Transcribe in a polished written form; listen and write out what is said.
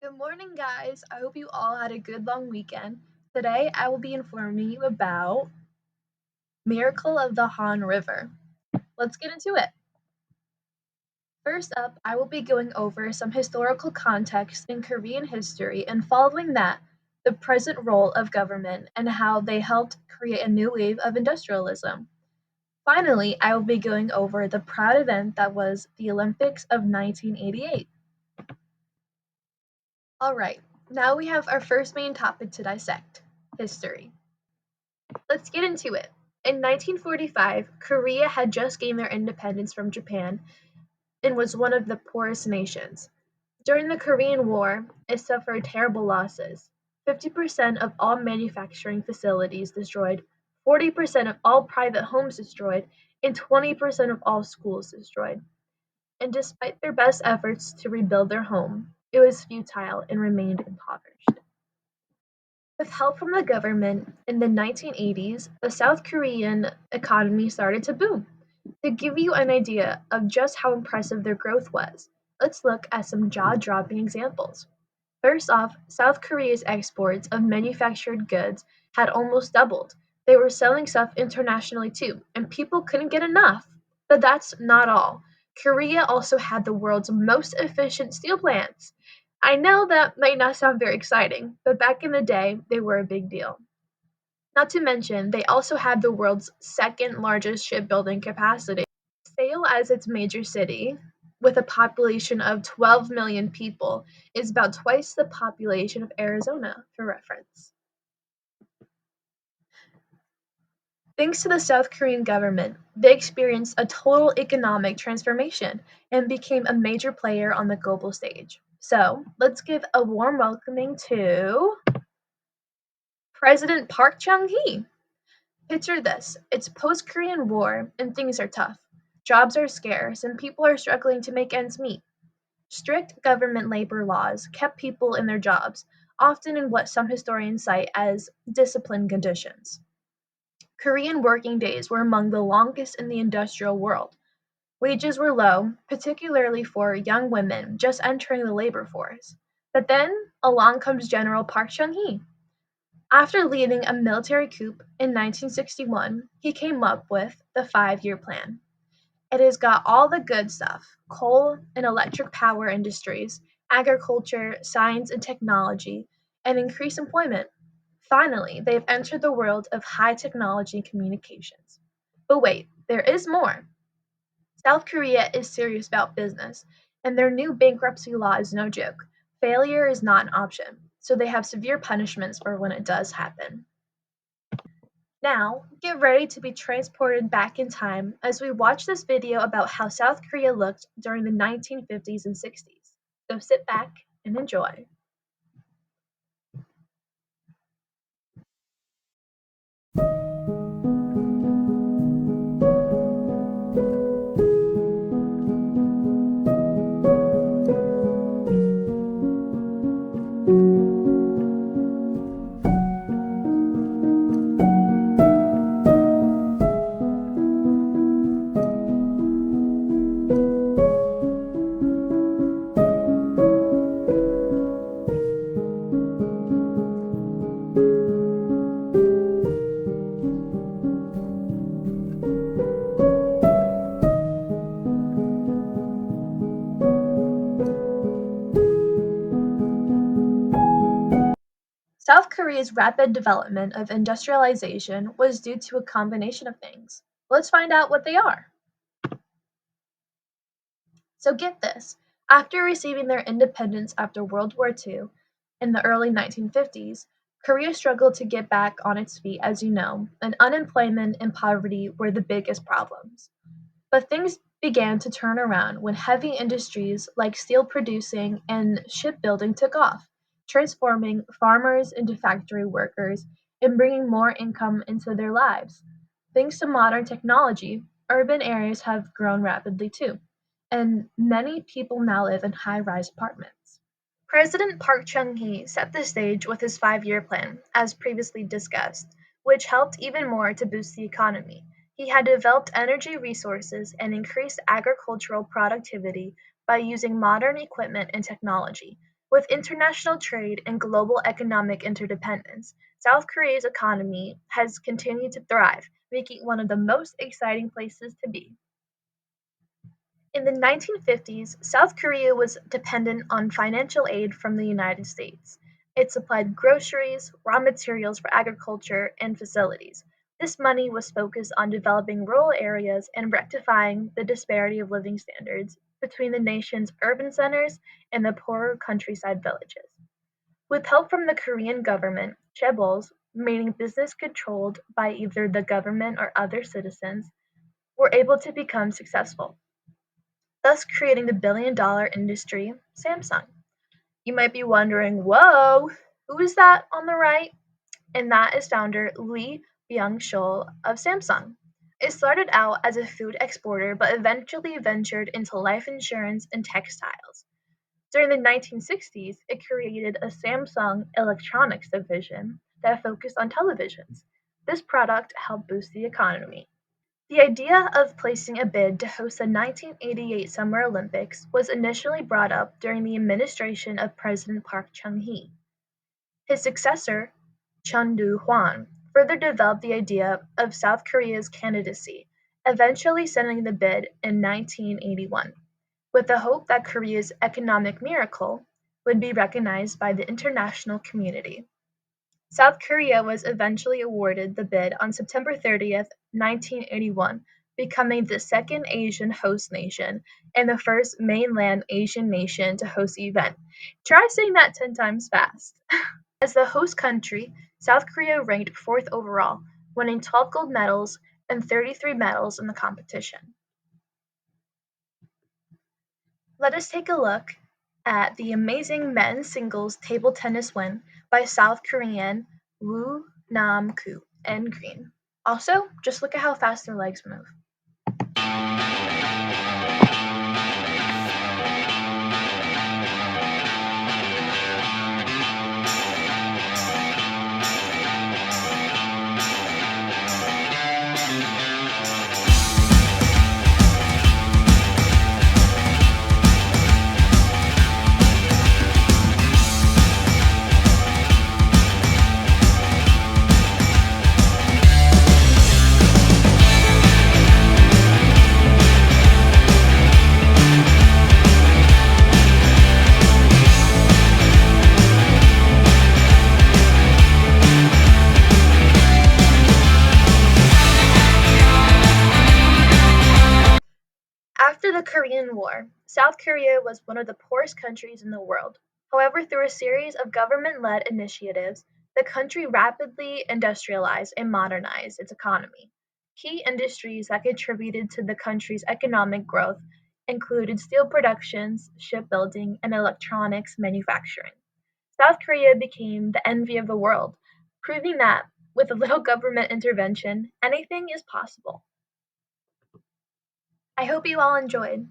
Good morning, guys. I hope you all had a good long weekend. Today, I will be informing you about Miracle of the Han River. Let's get into it. First up, I will be going over some historical context in Korean history and following that, the present role of government and how they helped create a new wave of industrialism. Finally, I will be going over the proud event that was the Olympics of 1988. Alright, now we have our first main topic to dissect history. Let's get into it. In 1945, Korea had just gained their independence from Japan and was one of the poorest nations. During the Korean War, it suffered terrible losses. 50% of all manufacturing facilities destroyed, 40% of all private homes destroyed, and 20% of all schools destroyed. And despite their best efforts to rebuild their home, it was futile and remained impoverished. With help from the government, in the 1980s, the South Korean economy started to boom. To give you an idea of just how impressive their growth was, let's look at some jaw-dropping examples. First off, South Korea's exports of manufactured goods had almost doubled. They were selling stuff internationally too, and people couldn't get enough. But that's not all. Korea also had the world's most efficient steel plants. I know that might not sound very exciting, but back in the day, they were a big deal. Not to mention, they also had the world's second largest shipbuilding capacity. Seoul, as its major city, with a population of 12 million people, is about twice the population of Arizona, for reference. Thanks to the South Korean government, they experienced a total economic transformation and became a major player on the global stage. So, let's give a warm welcoming to President Park Chung-hee. Picture this, it's post-Korean War and things are tough. Jobs are scarce and people are struggling to make ends meet. Strict government labor laws kept people in their jobs, often in what some historians cite as disciplined conditions. Korean working days were among the longest in the industrial world. Wages were low, particularly for young women just entering the labor force. But then along comes General Park Chung-hee. After leading a military coup in 1961, he came up with the 5-year plan. It has got all the good stuff: coal and electric power industries, agriculture, science and technology, and increased employment. Finally, they have entered the world of high technology communications. But wait, there is more. South Korea is serious about business, and their new bankruptcy law is no joke. Failure is not an option, so they have severe punishments for when it does happen. Now, get ready to be transported back in time as we watch this video about how South Korea looked during the 1950s and 60s. So sit back and enjoy. South Korea's rapid development of industrialization was due to a combination of things. Let's find out what they are. So get this, after receiving their independence after World War II in the early 1950s, Korea struggled to get back on its feet, as you know, and unemployment and poverty were the biggest problems. But things began to turn around when heavy industries like steel producing and shipbuilding took off, transforming farmers into factory workers and bringing more income into their lives. Thanks to modern technology, urban areas have grown rapidly too, and many people now live in high-rise apartments. President Park Chung-hee set the stage with his 5-year plan, as previously discussed, which helped even more to boost the economy. He had developed energy resources and increased agricultural productivity by using modern equipment and technology. With international trade and global economic interdependence, South Korea's economy has continued to thrive, making it one of the most exciting places to be. In the 1950s, South Korea was dependent on financial aid from the United States. It supplied groceries, raw materials for agriculture, and facilities. This money was focused on developing rural areas and rectifying the disparity of living standards between the nation's urban centers and the poorer countryside villages. With help from the Korean government, chaebols, meaning business controlled by either the government or other citizens, were able to become successful, thus creating the billion-dollar industry Samsung. You might be wondering, whoa, who is that on the right? And that is founder Lee Byung-chul of Samsung. It started out as a food exporter but eventually ventured into life insurance and textiles. During the 1960s, it created a Samsung Electronics division that focused on televisions. This product helped boost the economy. The idea of placing a bid to host the 1988 Summer Olympics was initially brought up during the administration of President Park Chung-hee. His successor, Chun Doo-hwan, further developed the idea of South Korea's candidacy, eventually sending the bid in 1981, with the hope that Korea's economic miracle would be recognized by the international community. South Korea was eventually awarded the bid on September 30th, 1981, becoming the second Asian host nation and the first mainland Asian nation to host the event. Try saying that 10 times fast. As the host country, South Korea ranked fourth overall, winning 12 gold medals and 33 medals in the competition. Let us take a look at the amazing men's singles table tennis win by South Korean Woo Nam-koo in green. Also, just look at how fast their legs move. After the Korean War, South Korea was one of the poorest countries in the world. However, through a series of government-led initiatives, the country rapidly industrialized and modernized its economy. Key industries that contributed to the country's economic growth included steel productions, shipbuilding, and electronics manufacturing. South Korea became the envy of the world, proving that, with a little government intervention, anything is possible. I hope you all enjoyed.